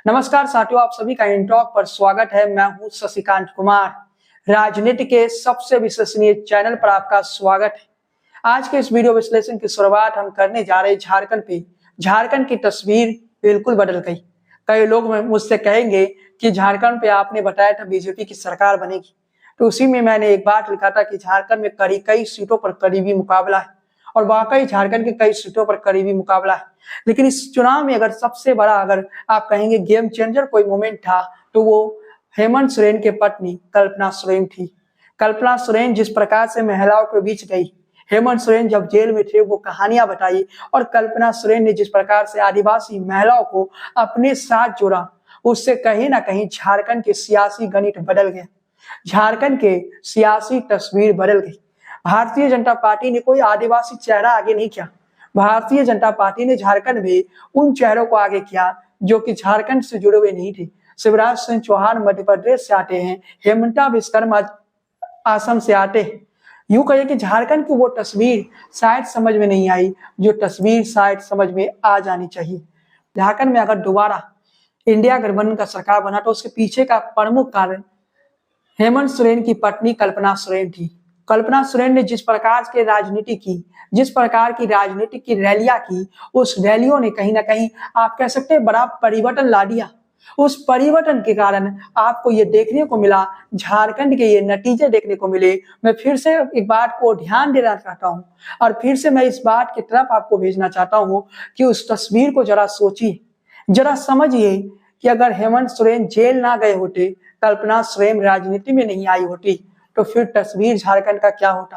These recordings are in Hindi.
नमस्कार साथियों, आप सभी का इन टॉक पर स्वागत है। मैं हूं शशिकांत कुमार। राजनीति के सबसे विश्वसनीय चैनल पर आपका स्वागत है। आज के इस वीडियो विश्लेषण की शुरुआत हम करने जा रहे हैं झारखंड पे। झारखंड की तस्वीर बिल्कुल बदल गई। कई लोग मुझसे कहेंगे कि झारखंड पे आपने बताया था बीजेपी की सरकार बनेगी, तो उसी में मैंने एक बात लिखा था कि झारखंड में कई सीटों पर करीबी मुकाबला है और वाकई झारखंड के कई सीटों पर करीबी मुकाबला है। लेकिन इस चुनाव में अगर सबसे बड़ा अगर आप कहेंगे गेम चेंजर कोई मोमेंट था तो वो हेमंत सोरेन के पत्नी कल्पना सोरेन थी। कल्पना सोरेन जिस प्रकार से महिलाओं के बीच गई, हेमंत सोरेन जब जेल में थे वो कहानियां बताई, और कल्पना सोरेन ने जिस प्रकार से आदिवासी महिलाओं को अपने साथ जोड़ा, उससे कहीं ना कहीं झारखंड के सियासी गणित बदल गए। झारखंड के सियासी तस्वीर बदल गई। भारतीय जनता पार्टी ने कोई आदिवासी चेहरा आगे नहीं किया। भारतीय जनता पार्टी ने झारखंड में उन चेहरों को आगे किया जो कि झारखंड से जुड़े हुए नहीं थे। शिवराज सिंह चौहान मध्य प्रदेश से आते हैं, हेमंता विश्वकर्मा असम से आते हैं। यूं कहिए कि झारखंड की वो तस्वीर शायद समझ में नहीं आई जो तस्वीर शायद समझ में आ जानी चाहिए। झारखंड में अगर दोबारा इंडिया गठबंधन का सरकार बना तो उसके पीछे का प्रमुख कारण हेमंत सोरेन की पत्नी कल्पना सोरेन थी। कल्पना सोरेन ने जिस प्रकार की राजनीति की, जिस प्रकार की राजनीति की रैलियां की, उस रैलियों ने कहीं ना कहीं आप कह सकते हैं बड़ा परिवर्तन ला दिया। उस परिवर्तन के कारण आपको ये देखने को मिला, झारखंड के ये नतीजे देखने को मिले। मैं फिर से एक बात को ध्यान देना चाहता हूँ और फिर से मैं इस बात की तरफ आपको भेजना चाहता हूँ कि उस तस्वीर को जरा सोचिए, जरा समझिए कि अगर हेमंत सोरेन जेल ना गए होते, कल्पना सोरेन राजनीति में नहीं आई होती, तो फिर तस्वीर झारखंड का क्या होता।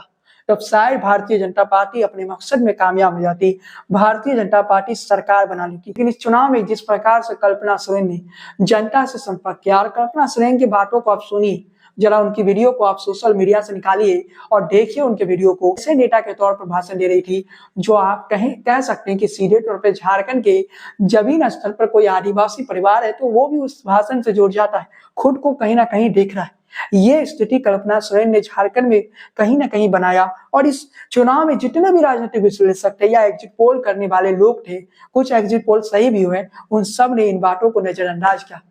तब शायद भारतीय जनता पार्टी अपने मकसद में कामयाब हो जाती, भारतीय जनता पार्टी सरकार बना लेती। लेकिन इस चुनाव में जिस प्रकार से कल्पना सोरेन ने जनता से संपर्क किया, और कल्पना सोरेन की बातों को आप सुनिए, जरा उनकी वीडियो को आप सोशल मीडिया से निकालिए और देखिए उनके वीडियो को। ऐसे नेता के तौर पर भाषण दे रही थी जो आप कह सकते हैं कि सीधे तौर पर झारखंड के जमीन स्थल पर कोई आदिवासी परिवार है तो वो भी उस भाषण से जुड़ जाता है, खुद को कहीं ना कहीं देख रहा है। ये स्थिति कल्पना सोरेन ने झारखंड में कहीं ना कहीं बनाया। और इस चुनाव में जितने भी राजनीतिक विश्लेषक थे या एग्जिट पोल करने वाले लोग थे, कुछ एग्जिट पोल सही भी हुए, उन सब ने इन बातों को नजरअंदाज किया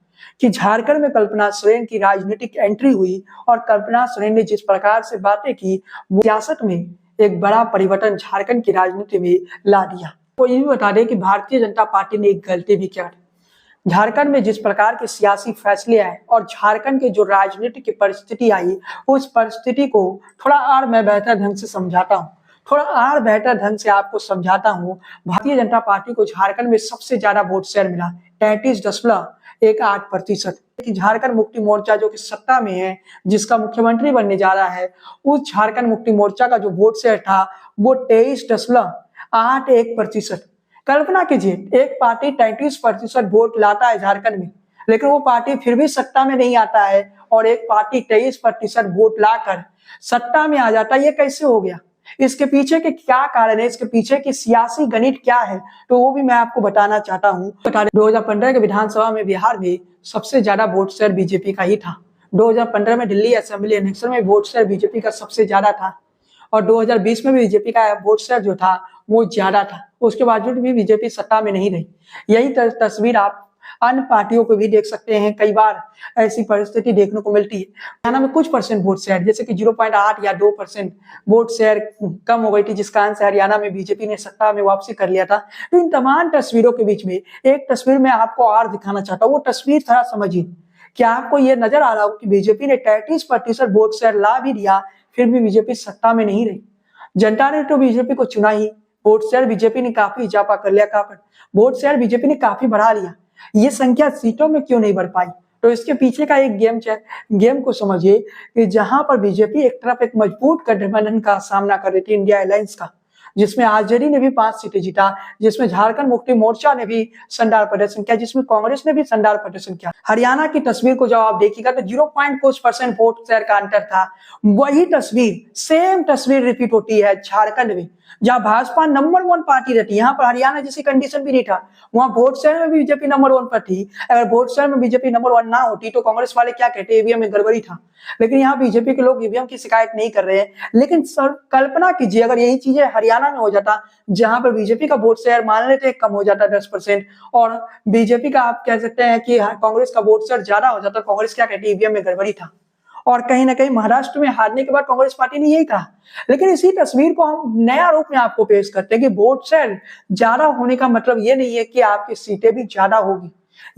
कि झारखंड में कल्पना सोरेन की राजनीतिक एंट्री हुई और कल्पना सोरेन ने जिस प्रकार से बातें की, वो सियासत में एक बड़ा परिवर्तन झारखंड की राजनीति में ला दिया। तो ये भी बता दें कि भारतीय जनता पार्टी ने एक गलती भी किया। झारखंड में जिस प्रकार के सियासी फैसले आए और झारखंड की जो राजनीतिक की परिस्थिति आई, उस परिस्थिति को थोड़ा और मैं बेहतर ढंग से समझाता हूँ, थोड़ा और बेहतर ढंग से आपको समझाता हूँ। भारतीय जनता पार्टी को झारखंड में सबसे ज्यादा वोट शेयर मिला, 33.18%। झारखंड मुक्ति मोर्चा जो कि सत्ता में है, जिसका मुख्यमंत्री बनने जा रहा है, उस झारखंड मुक्ति मोर्चा का जो वोट शेयर था वो 23.81%। कल्पना कीजिए, एक पार्टी 33% वोट लाता है झारखंड में, लेकिन वो पार्टी फिर भी सत्ता में नहीं आता है, और एक पार्टी 23% वोट लाकर सत्ता में आ जाता है। ये कैसे हो गया? इसके पीछे के क्या कारण है, इसके पीछे की सियासी गणित क्या है, तो वो भी मैं आपको बताना चाहता हूँ। 2015 के विधानसभा में बिहार में सबसे ज्यादा वोट शेयर बीजेपी का ही था। 2015 में दिल्ली असेंबली इलेक्शन में वोट शेयर बीजेपी का सबसे ज्यादा था, और 2020 में भी बीजेपी का वोट शेयर जो था वो ज्यादा था। उसके बावजूद भी बीजेपी सत्ता में नहीं रही। यही तस्वीर आप अन्य पार्टियों को भी देख सकते हैं। कई बार ऐसी परिस्थिति देखने को मिलती है। हरियाणा में कुछ परसेंट वोट शेयर, जैसे कि 0.8 या 2% वोट शेयर कम हो गई थी, जिस कारण से हरियाणा में बीजेपी ने सत्ता में वापसी कर लिया था। तो इन तमाम तस्वीरों के बीच में एक तस्वीर मैं आपको और दिखाना चाहता हूँ। वो तस्वीर थोड़ा समझिए। क्या आपको ये नजर आ रहा हो कि बीजेपी ने 33% वोट शेयर ला भी दिया, फिर भी बीजेपी सत्ता में नहीं रही। जनता ने तो बीजेपी को चुना ही, वोट शेयर बीजेपी ने काफी इजाफा कर लिया, वोट शेयर बीजेपी ने काफी बढ़ा लिया। ये संख्या सीटों में क्यों नहीं बढ़ पाई? तो इसके पीछे का एक गेम को समझिए कि जहां पर बीजेपी एक तरफ एक मजबूत गठबंधन का सामना कर रही थी, इंडिया अलायंस का, जिसमें आरजेडी ने भी 5 सीटें जीता, जिसमें झारखंड मुक्ति मोर्चा ने भी शानदार प्रदर्शन किया, जिसमें कांग्रेस ने भी शानदार प्रदर्शन किया। हरियाणा की तस्वीर को जब आप देखिएगा तो 0.कुछ% वोट शेयर का अंतर था। वही तस्वीर, सेम तस्वीर रिपीट होती है झारखंड में। जहां भाजपा नंबर 1 पार्टी रहती, यहाँ पर हरियाणा जैसी कंडीशन भी नहीं था, वहां वोट शेयर में भी बीजेपी नंबर 1 पर थी। अगर वोट शेयर में बीजेपी नंबर 1 ना होती तो कांग्रेस वाले क्या कहते, ईवीएम में गड़बड़ी था। लेकिन यहाँ बीजेपी के लोग ईवीएम की शिकायत नहीं कर रहे हैं। लेकिन सर कल्पना कीजिए अगर यही चीजें हरियाणा में हो जाता, जहां पर बीजेपी का वोट शेयर मान लेते कम हो जाता 10%, और बीजेपी का आप कह सकते हैं कि कांग्रेस का वोट शेयर ज्यादा हो जाता, कांग्रेस क्या कहती, ईवीएम में गड़बड़ी था। और कहीं ना कहीं महाराष्ट्र में हारने के बाद कांग्रेस पार्टी ने यही कहा। लेकिन इसी तस्वीर को हम नया रूप में आपको पेश करते हैं कि वोट शेयर ज्यादा होने का मतलब ये नहीं है कि आपकी सीटें भी ज्यादा होगी,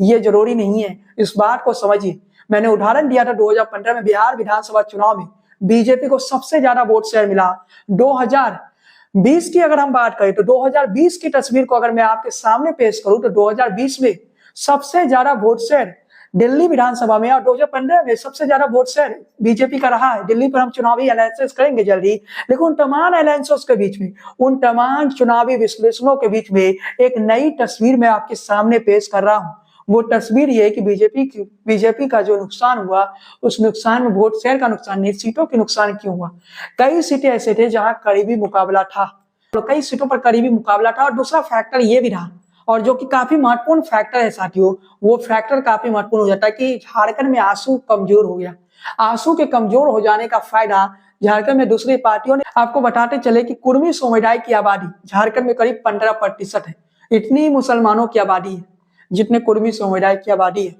ये जरूरी नहीं है, इस बात को समझिए। मैंने उदाहरण दिया था 2015 में बिहार विधानसभा चुनाव में बीजेपी को सबसे ज्यादा वोट शेयर मिला। 2020 की अगर हम बात करें तो 2020 की तस्वीर को अगर मैं आपके सामने पेश करूं तो 2020 में सबसे ज्यादा वोट शेयर दिल्ली विधानसभा में, और 2015 में सबसे ज्यादा वोट शेयर बीजेपी का रहा है। दिल्ली पर हम चुनावी एनालिसिस करेंगे जल्दी, लेकिन उन तमाम एनालिसिस के बीच में, उन तमाम चुनावी विश्लेषणों के बीच में एक नई तस्वीर मैं आपके सामने पेश कर रहा हूं। वो तस्वीर ये है कि बीजेपी का जो नुकसान हुआ, उस नुकसान में वोट शेयर का नुकसान नहीं, सीटों के नुकसान क्यों हुआ। कई सीटें ऐसे थे जहां करीबी मुकाबला था, तो कई सीटों पर करीबी मुकाबला था। और दूसरा फैक्टर ये भी रहा, और जो कि काफी महत्वपूर्ण फैक्टर है साथियों, वो फैक्टर काफी महत्वपूर्ण हो जाता है कि झारखंड में आंसू कमजोर हो गया। आंसू के कमजोर हो जाने का फायदा झारखंड में दूसरी पार्टियों ने, आपको बताते चले कि कुर्मी समुदाय की आबादी झारखंड में करीब 15% है। इतनी मुसलमानों की आबादी है जितने कुर्मी समुदाय की आबादी है।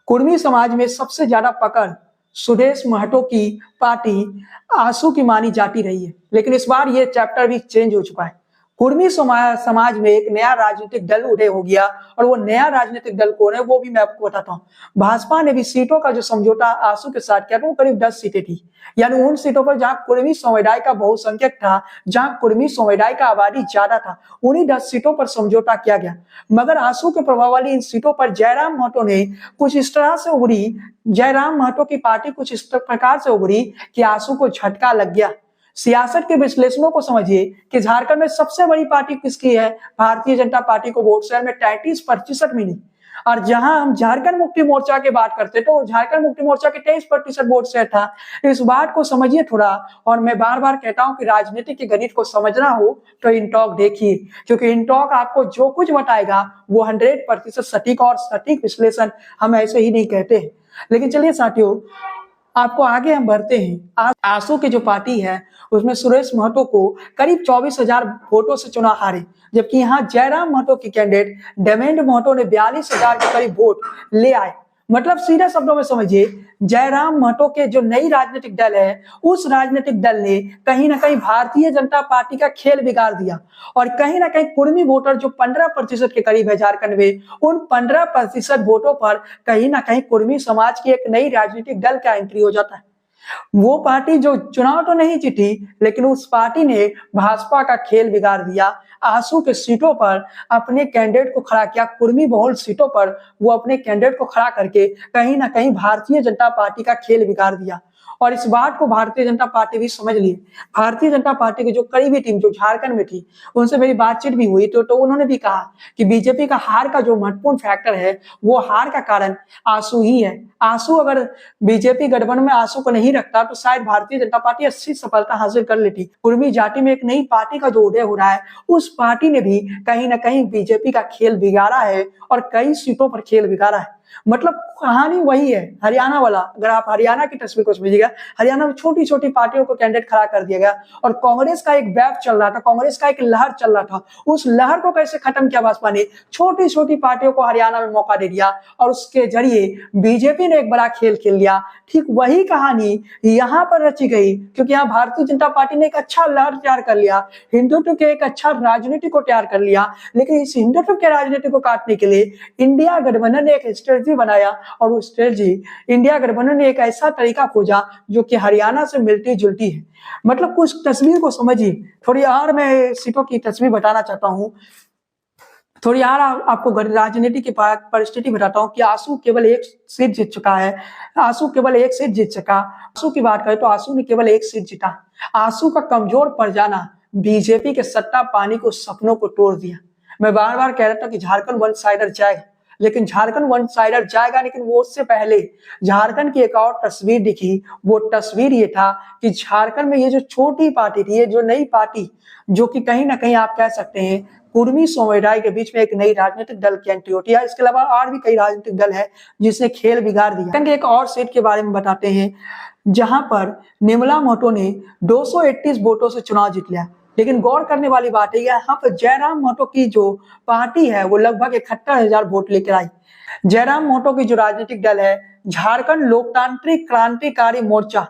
कुर्मी समाज में सबसे ज्यादा पकड़ सुदेश महतो की पार्टी आंसू की मानी जाती रही है। लेकिन इस बार ये चैप्टर भी चेंज हो चुका है। कुर्मी समाज में एक नया राजनीतिक दल उदय हो गया, और वो नया राजनीतिक दल कौन है वो भी मैं आपको बताता हूँ। भाजपा ने भी सीटों का जो समझौता आंसू के साथ किया था, वो करीब 10 सीटें थी। यानी उन सीटों पर जहां कुर्मी समुदाय का बहुसंख्यक था, जहां कुर्मी समुदाय का आबादी ज्यादा था, उन्हीं 10 सीटों पर समझौता किया गया। मगर आंसू के प्रभाव वाली इन सीटों पर जयराम महतो ने कुछ इस तरह से उभरी, जयराम महतो की पार्टी कुछ इस प्रकार से उभरी कि आंसू को झटका लग गया। सियासत के विश्लेषणों को समझिए कि झारखंड में सबसे बड़ी पार्टी किसकी है, भारतीय जनता पार्टी को वोट शेयर में 33% मिली। और जहां हम झारखंड मुक्ति मोर्चा की बात करते तो झारखंड मुक्ति मोर्चा के 23% वोट शेयर था। इस बात को समझिए थोड़ा। और मैं बार बार कहता हूं कि राजनीति के गणित को समझना हो तो इनटॉक देखिए, क्योंकि इनटॉक आपको जो कुछ बताएगा वो 100% सटीक, और सटीक विश्लेषण हम ऐसे ही नहीं कहते। लेकिन चलिए साथियों, आपको आगे हम बढ़ते हैं। आंसू की जो पार्टी है उसमें सुरेश महतो को करीब 24,000 वोटों से चुनाव हारे, जबकि यहाँ जयराम महतो की कैंडिडेट देवेंद्र महतो ने 42,000 के करीब वोट ले आए। मतलब सीधे शब्दों में समझिए, जयराम महतो के जो नई राजनीतिक दल है, उस राजनीतिक दल ने कहीं ना कहीं भारतीय जनता पार्टी का खेल बिगाड़ दिया। और कहीं ना कहीं कुर्मी वोटर जो 15% के करीब है झारखंड में, उन 15% वोटों पर कहीं ना कहीं कुर्मी समाज की एक नई राजनीतिक दल का एंट्री हो जाता है। वो पार्टी जो चुनाव तो नहीं जीती, लेकिन उस पार्टी ने भाजपा का खेल बिगाड़ दिया। आंसू के सीटों पर अपने कैंडिडेट को खड़ा किया, कुर्मी बहुल सीटों पर वो अपने कैंडिडेट को खड़ा करके कहीं ना कहीं भारतीय जनता पार्टी का खेल बिगाड़ दिया। और इस बात को भारतीय जनता पार्टी भी समझ ली। भारतीय जनता पार्टी की जो करीबी टीम जो झारखंड में थी, उनसे मेरी बातचीत भी हुई तो उन्होंने भी कहा कि बीजेपी का हार का जो महत्वपूर्ण फैक्टर है, वो हार का कारण आंसू ही है। आंसू, अगर बीजेपी गठबंधन में आंसू को नहीं रखता तो शायद भारतीय जनता पार्टी अच्छी सफलता हासिल कर लेती। कुर्मी जाति में एक नई पार्टी का जो उदय हो रहा है, उस पार्टी ने भी कहीं ना कहीं बीजेपी का खेल बिगाड़ा है, और कई सीटों पर खेल बिगाड़ा है। मतलब कहानी वही है हरियाणा वाला। अगर आप हरियाणा की तस्वीर को समझिएगा, हरियाणा में छोटी छोटी पार्टियों को कैंडिडेट खड़ा कर दिया गया, और कांग्रेस का एक वेव चल रहा था, कांग्रेस का एक लहर चल रहा था। उस लहर को कैसे खत्म किया भाजपा ने, छोटी छोटी पार्टियों को हरियाणा में मौका दे दिया, और उसके जरिए बीजेपी ने एक बड़ा खेल खेल लिया। ठीक वही कहानी यहाँ पर रची गई, क्योंकि यहाँ भारतीय जनता पार्टी ने एक अच्छा लहर तैयार कर लिया, हिंदुत्व के एक अच्छा राजनीति को तैयार कर लिया। लेकिन इस हिंदुत्व के राजनीति को काटने के लिए इंडिया गठबंधन ने एक स्ट्रेटजी बनाया, और वो स्ट्रेटजी इंडिया गठबंधन ने एक ऐसा तरीका खोजा जो कि हरियाणा से मिलती जुलती है। मतलब कुछ तस्वीर को समझिए। थोड़ी और मैं सीटों की तस्वीर बताना चाहता हूँ, थोड़ी और आपको राजनीति की परिस्थिति बताता हूँ कि आंसू केवल एक सीट जीत चुका है। आंसू केवल एक सीट जीत चुका। आंसू की बात करें तो आंसू ने केवल एक सीट जीता। आंसू का कमजोर पड़ जाना बीजेपी के सत्ता पानी को, सपनों को तोड़ दिया। मैं बार बार कह रहा था कि झारखंड वन साइडर जाएगा, लेकिन झारखंड वन साइडर जाएगा। लेकिन वो उससे पहले झारखंड की एक और तस्वीर दिखी। वो तस्वीर ये था कि झारखंड में ये जो छोटी पार्टी थी, ये जो नई पार्टी, जो कि कहीं ना कहीं आप कह सकते हैं कुर्मी समुदाय के बीच में एक नई राजनीतिक दल की एंट्री होती है। इसके अलावा और भी कई राजनीतिक दल है जिसने खेल बिगाड़ दिया। एक और सीट के बारे में बताते हैं जहां पर निर्मला महतो ने 231 वोटों से चुनाव जीत लिया। लेकिन गौर करने वाली बात है यहाँ पर जयराम महतो की जो पार्टी है वो लगभग 71,000 वोट लेकर आई। जयराम महतो की जो राजनीतिक दल है झारखंड लोकतांत्रिक क्रांतिकारी मोर्चा,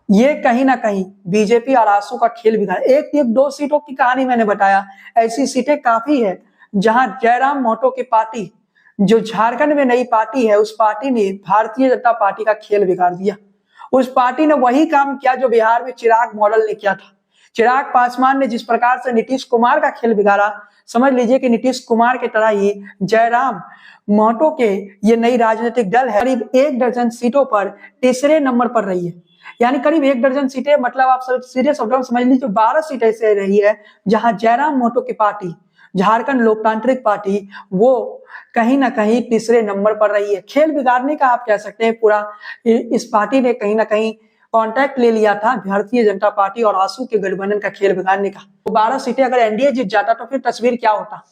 ये कहीं ना कहीं बीजेपी और आसू का खेल बिगाड़। एक दो सीटों की कहानी मैंने बताया, ऐसी सीटें काफी है जहां जयराम महतो की पार्टी, जो झारखंड में नई पार्टी है, उस पार्टी ने भारतीय जनता पार्टी का खेल बिगाड़ दिया। उस पार्टी ने वही काम किया जो बिहार में चिराग मॉडल ने किया था। चिराग पासवान ने जिस प्रकार से नीतीश कुमार का खेल बिगाड़ा, समझ लीजिए कि नीतीश कुमार की तरह ही जयराम महतो के ये नई राजनीतिक दल है करीब 1 दर्जन सीटों पर तीसरे नंबर पर रही है। यानी करीब 1 दर्जन सीटें, मतलब आप सीधे शब्दों में समझ लीजिए 12 सीटें ऐसे रही है जहां जयराम महतो की पार्टी, झारखंड लोकतांत्रिक पार्टी, वो कहीं ना कहीं तीसरे नंबर पर रही है। खेल बिगाड़ने का आप कह सकते हैं पूरा इस पार्टी ने कहीं ना कहीं कॉन्ट्रैक्ट ले लिया था भारतीय जनता पार्टी और आसू के गठबंधन का खेल बिगाड़ने का। 12 सीटें अगर एनडीए जीत जाता तो फिर तस्वीर क्या होता।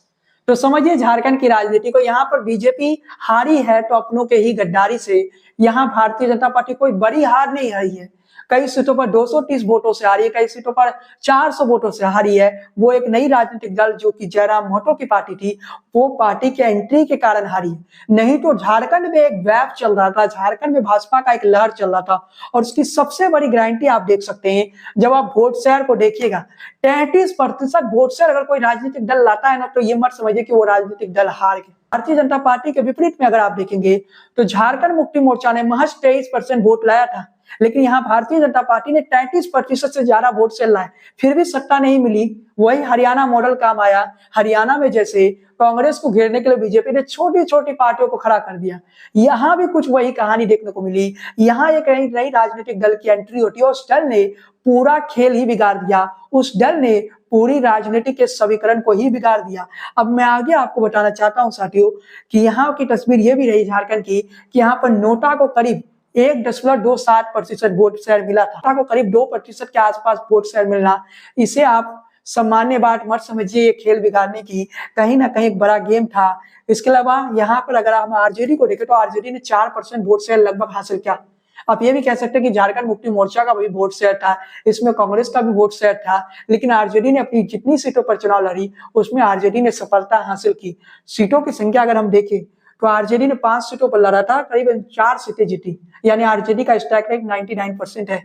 तो समझिए झारखंड की राजनीति को, यहाँ पर बीजेपी हारी है तो अपनों के ही गद्दारी से। यहाँ भारतीय जनता पार्टी कोई बड़ी हार नहीं हारी है, कई सीटों पर 230 वोटों से हारी है, कई सीटों पर 400 वोटों से हारी है। वो एक नई राजनीतिक दल जो कि जयराम महतो की पार्टी थी, वो पार्टी के एंट्री के कारण हारी है। नहीं तो झारखंड में एक वैव चल रहा था, झारखंड में भाजपा का एक लहर चल रहा था। और उसकी सबसे बड़ी गारंटी आप देख सकते हैं जब आप वोट शेयर को देखिएगा, 33% वोट शेयर अगर कोई राजनीतिक दल लाता है ना, तो ये मत समझिए कि वो राजनीतिक दल हार गए। भारतीय जनता पार्टी के विपरीत में अगर आप देखेंगे तो झारखंड मुक्ति मोर्चा ने महज 23% वोट लाया था, लेकिन यहाँ भारतीय जनता पार्टी ने 33% से ज्यादा वोट से लाए, फिर भी सत्ता नहीं मिली। वही हरियाणा मॉडल काम आया। हरियाणा में जैसे कांग्रेस को घेरने के लिए बीजेपी ने छोटी छोटी पार्टियों को खड़ा कर दिया, यहाँ भी कुछ वही कहानी देखने को मिली। यहाँ एक नई राजनीतिक दल की एंट्री होती है, उस दल ने पूरा खेल ही बिगाड़ दिया। उस दल ने पूरी राजनीति के समीकरण को ही बिगाड़ दिया। अब मैं आगे आपको बताना चाहता हूँ साथियों कि यहाँ की तस्वीर ये भी रही झारखंड की कि यहाँ पर नोटा को करीब 1.27% वोट शेयर मिला था, को करीब 2% के आसपास वोट शेयर मिलना, इसे आप सामान्य बात मत समझिए। ये खेल बिगाड़ने की कहीं ना कहीं एक बड़ा गेम था। इसके अलावा यहाँ पर अगर हम आरजेडी को देखें तो आरजेडी ने 4% वोट शेयर लगभग हासिल किया। आप ये भी कह सकते हैं कि झारखंड मुक्ति मोर्चा का भी वोट शेयर था, इसमें कांग्रेस का भी वोट शेयर था, लेकिन आरजेडी ने अपनी जितनी सीटों पर चुनाव लड़ी उसमें आरजेडी ने सफलता हासिल की। सीटों की संख्या अगर हम देखें तो आरजेडी ने 5 सीटों पर लड़ा था, करीब 4 सीटें जीती, यानी आरजेडी का स्ट्राइक रेट 99% है।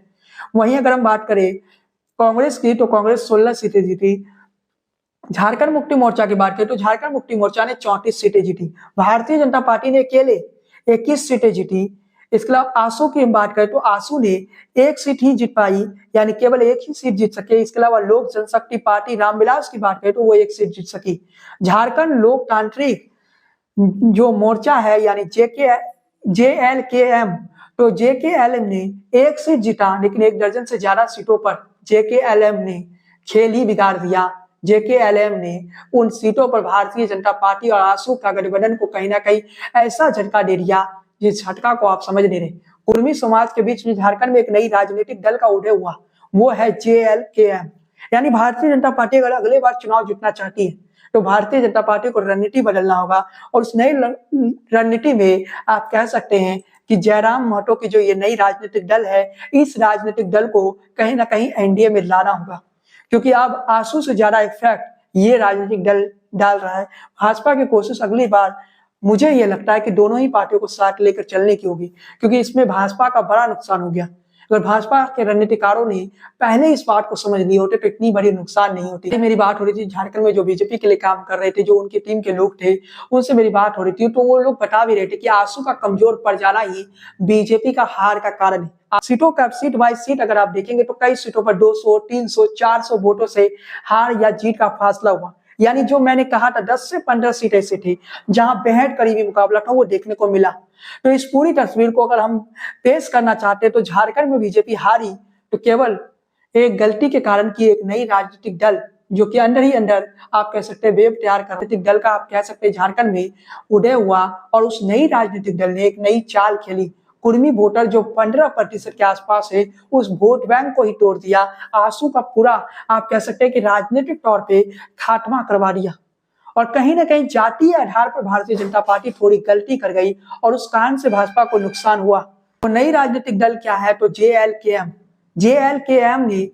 वहीं अगर हम बात करें कांग्रेस की तो कांग्रेस 16 सीटें जीती। झारखंड मुक्ति मोर्चा की बात करें तो झारखंड मुक्ति मोर्चा ने 34 सीटें जीती। भारतीय जनता पार्टी ने अकेले 21 सीटें जीती। इसके अलावा आसू की हम बात करें तो आसू ने 1 सीट ही जीत पाई, यानी केवल 1 ही सीट जीत सके। इसके अलावा लोक जनशक्ति पार्टी रामविलास की बात करें तो वो 1 सीट जीत सकी। झारखंड लोकतांत्रिक जो मोर्चा है यानी JLKM, तो JKLM ने 1 सीट जीता, लेकिन 1 दर्जन से ज्यादा सीटों पर JKLM ने खेल ही बिगाड़ दिया। JKLM ने उन सीटों पर भारतीय जनता पार्टी और आसू का गठबंधन को कहीं ना कहीं ऐसा झटका दे दिया जिस झटका को आप समझ नहीं रहे। कुर्मी समाज के बीच में झारखंड में एक नई राजनीतिक दल का उदय हुआ, वो है JLKM। यानी भारतीय जनता पार्टी अगर अगले बार चुनाव जीतना चाहती है तो भारतीय जनता पार्टी को रणनीति बदलना होगा। और उस नई रणनीति में आप कह सकते हैं कि जयराम महतो की जो ये नई राजनीतिक दल है, इस राजनीतिक दल को कहीं ना कहीं एनडीए में लाना होगा, क्योंकि अब आसू से ज्यादा इफेक्ट ये राजनीतिक दल डाल रहा है। भाजपा की कोशिश अगली बार मुझे ये लगता है कि दोनों ही पार्टियों को साथ लेकर चलने की होगी, क्योंकि इसमें भाजपा का बड़ा नुकसान हो गया। अगर भाजपा के रणनीतिकारों ने पहले इस बात को समझ ली होते तो इतनी बड़ी नुकसान नहीं होती। मेरी बात हो रही थी झारखंड में जो बीजेपी के लिए काम कर रहे थे, जो उनकी टीम के लोग थे, उनसे मेरी बात हो रही थी, तो वो लोग बता भी रहे थे कि आसू का कमजोर पड़ जाना ही बीजेपी का हार का कारण है। सीटों का सीट बाई सीट अगर आप देखेंगे तो कई सीटों पर 200, 300, 400 वोटों से हार या जीत का फासला हुआ। यानी जो मैंने कहा था 10 से 15 सीट ऐसी थी जहां बेहद करीबी मुकाबला था, वो देखने को मिला। तो इस पूरी तस्वीर को अगर हम पेश करना चाहते तो झारखंड में बीजेपी हारी तो केवल एक गलती के कारण की एक नई राजनीतिक दल जो कि अंदर ही अंदर आप कह सकते हैं वेब तैयार कर राजनीतिक दल का आप कह सकते हैं झारखंड में उदय हुआ और उस नई राजनीतिक दल ने एक नई चाल खेली। कुर्मी वोटर जो 15% के आसपास है, उस वोट बैंक को ही तोड़ दिया। आंसू का पूरा आप कह सकते हैं कि राजनीतिक तौर पे खात्मा करवा दिया और कहीं ना कहीं जातीय आधार पर भारतीय जनता पार्टी थोड़ी गलती कर गई और उस कारण से भाजपा को नुकसान हुआ। तो नई राजनीतिक दल क्या है, तो जेएलकेएम ने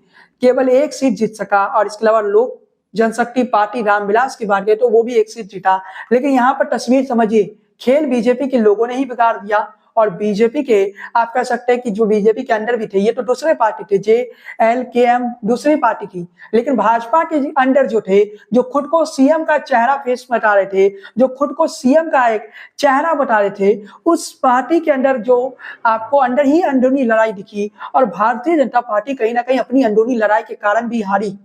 केवल एक सीट जीत सका और इसके अलावा लोक जनशक्ति पार्टी रामविलास की बात करें तो वो भी एक सीट जीता। लेकिन यहाँ पर तस्वीर समझिए, खेल बीजेपी के लोगों ने ही बिगाड़ दिया और बीजेपी के आप कह सकते हैं कि जो बीजेपी के अंदर भी थे, ये तो दूसरे पार्टी थे, जेएलकेएम दूसरी पार्टी थी, लेकिन भाजपा के अंदर जो थे, जो खुद को सीएम का चेहरा फेस बता रहे थे, जो खुद को सीएम का एक चेहरा बता रहे थे, उस पार्टी के अंदर जो आपको अंदर ही अंदरूनी लड़ाई दिखी और भारतीय जनता पार्टी कहीं ना कहीं अपनी अंदरूनी लड़ाई के कारण भी हारी।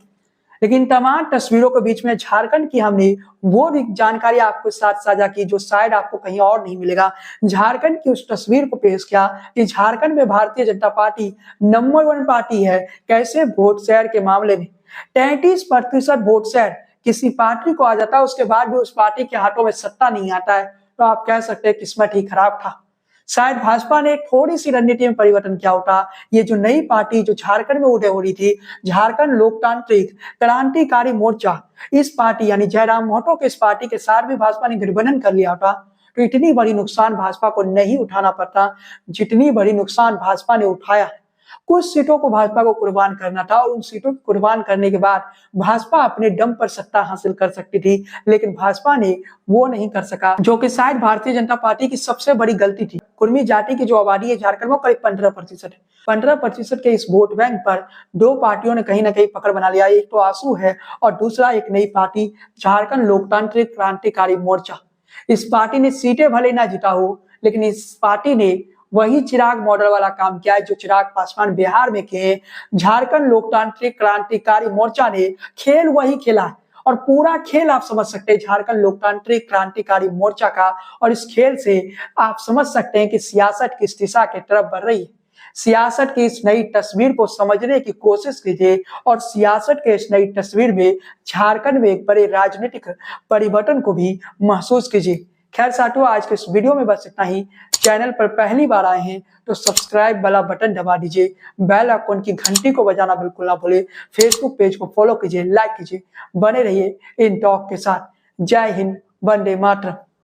लेकिन तमाम तस्वीरों के बीच में झारखंड की हमने वो जानकारी आपको साथ साझा की जो शायद आपको कहीं और नहीं मिलेगा। झारखंड की उस तस्वीर को पेश किया कि झारखंड में Bharatiya Janata party number 1 party है। कैसे? वोट शेयर के मामले में 33% वोट शेयर किसी पार्टी को आ जाता है, उसके बाद भी उस पार्टी के हाथों में सत्ता नहीं आता है, तो आप कह सकते हैं किस्मत ही खराब था। शायद भाजपा ने थोड़ी सी रणनीति में परिवर्तन किया होता। ये जो नई पार्टी जो झारखंड में उदय हो रही थी, झारखंड लोकतांत्रिक क्रांतिकारी मोर्चा, इस पार्टी यानी जयराम महतो के इस पार्टी के साथ भी भाजपा ने गठबंधन कर लिया होता तो इतनी बड़ी नुकसान भाजपा को नहीं उठाना पड़ता जितनी बड़ी नुकसान भाजपा ने उठाया। कुछ सीटों को भाजपा को कुर्बान करना था और उन सीटों को कुर्बान करने के बाद भाजपा अपने दम पर सत्ता हासिल कर सकती थी, लेकिन भाजपा ने वो नहीं कर सका, जो कि शायद भारतीय जनता पार्टी की सबसे बड़ी गलती थी। कुर्मी जाति की जो आबादी है झारखंड में करीब 15% है। 15% के इस वोट बैंक पर दो पार्टियों ने कहीं ना कहीं पकड़ बना लिया। एक तो आंसू है और दूसरा एक नई पार्टी झारखंड लोकतांत्रिक क्रांतिकारी मोर्चा। इस पार्टी ने सीटें भले ना जीता हो, लेकिन इस पार्टी ने वही चिराग मॉडल वाला काम किया है जो चिराग पासवान बिहार में किए। झारखंड लोकतांत्रिक क्रांतिकारी मोर्चा ने खेल वही खेला है और पूरा खेल आप समझ सकते हैं झारखंड लोकतांत्रिक क्रांतिकारी मोर्चा का। और इस खेल से आप समझ सकते हैं कि सियासत किस दिशा की तरफ बढ़ रही है। सियासत की इस नई तस्वीर को समझने की कोशिश कीजिए और सियासत के इस नई तस्वीर में झारखंड में एक बड़े राजनीतिक परिवर्तन को भी महसूस कीजिए। खैर साथियों, आज के इस वीडियो में बस इतना ही। चैनल पर पहली बार आए हैं तो सब्सक्राइब वाला बटन दबा दीजिए, बेल आइकन की घंटी को बजाना बिल्कुल ना भूलिए, फेसबुक पेज को फॉलो कीजिए, लाइक कीजिए, बने रहिए इन टॉक के साथ। जय हिंद, वंदे मातरम।